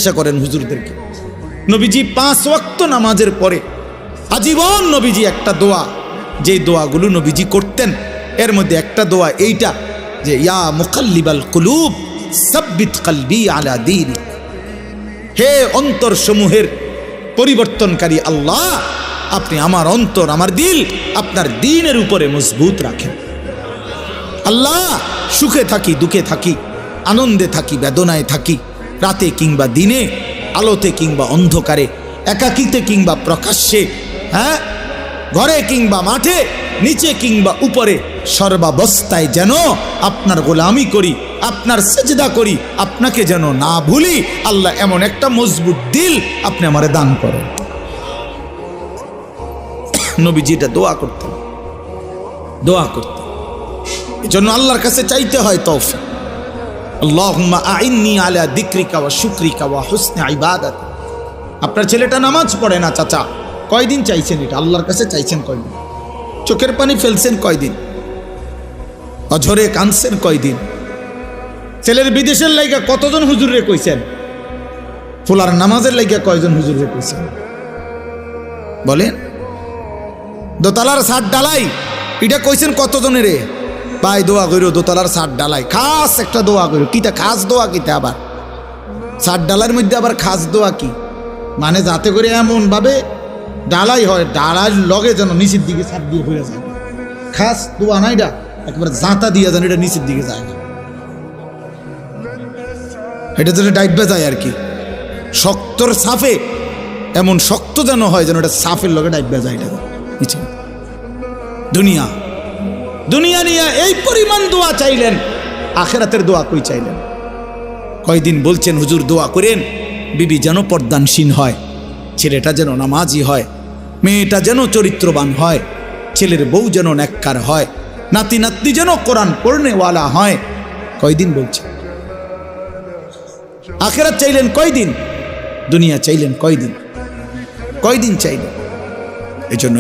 জিজ্ঞাসা করেন হুজুরদেরকে। নবীজি 5 ওয়াক্ত নামাজের পরে আজীবন নবীজি একটা দোয়া, যে দোয়াগুলো নবীজি করতেন, এর মধ্যে একটা দোয়া এইটা যে ইয়া মুকাল্লিবাল কুলুব সাব্বিত কলবি আলা দীনিক, হে অন্তর সমূহের পরিবর্তনকারী আল্লাহ, আপনি আমার অন্তর, আমার দিল আপনার দ্বীনের উপরে মজবুত রাখেন। আল্লাহ, সুখে থাকি দুঃখে থাকি, আনন্দে থাকি বেদনায় থাকি, রাতে কিংবা দিনে, আলোতে কিংবা অন্ধকারে, একাকিতে কিংবা প্রকাশ্যে, হ্যাঁ, ঘরে কিংবা মাঠে, নিচে কিংবা উপরে, সর্বাবস্থায় যেন আপনার গোলামি করি, আপনার সেজদা করি, আপনাকে যেন না ভুলি। আল্লাহ, এমন একটা মজবুত দিল আপনি আমারে দান করেন। নবীজি এটা দোয়া করতেন, দোয়া করতেন। এজন্য আল্লাহর কাছে চাইতে হয় তৌফিক। আল্লাহুম্মা আইন্নি আলা যিকরিকা ওয়া শুকরিকা ওয়া হুসনি ইবাদাতি। আপনার ছেলেটা নামাজ পড়ে না চাচা, কয়দিন চাইছেন এটা? আল্লাহর কাছে চাইছেন কয়দিন? চোখের পানি ফেলছেন কয়দিন? অঝরে কাঁদছেন কয়দিন? ছেলের বিদেশের লাইগা কতজন হুজুরে কইছেন? ফুলার নামাজের লাইগা কয়জন হুজুরে কইছেন বলেন? দোতলার ছাদ ডালাই এটা কইছেন কতজনের? ভাই দোয়া করো, দোতলার ছাদ ডালাই খাস একটা দোয়া করো। কিটা খাস দোয়া? কিটা আবার ছাদ ডালার মধ্যে আবার খাস দোয়া কি? মানে যাতে করে এমন ভাবে ডালাই হয়, ডালার লগে যেন নিচের দিকে ছাদ দিয়ে হয়ে যায়। খাস দোয়া না এটা, একবার জাঁতা দিয়ে যেন এটা নিচের দিকে যায় না, এটা যেন ডাইবে যায় আর কি। শক্তর সাফে এমন শক্ত যেন হয় যেন এটা সাফের লগে ডাইবে যায় এটা নিচে। দুনিয়া দুনিয়া নিয়ে এই পরিমাণ দোয়া চাইলেন, আখেরাতের দোয়া কই চাইলেন? কয়দিন বলছেন হুজুর দোয়া করেন বিবি যেন পর্দানসীন হয়, ছেলেটা যেন নামাজি হয়, মেয়েটা যেন চরিত্রবান হয়, ছেলের বউ যেন নেককার হয়, নাতি নাতনি যেন কোরআন পড়নেওয়ালা হয়। কয়দিন বলছেন? আখেরাত চাইলেন কয়দিন? দুনিয়া চাইলেন কয়দিন? কয়দিন চাইলেন? এই জন্য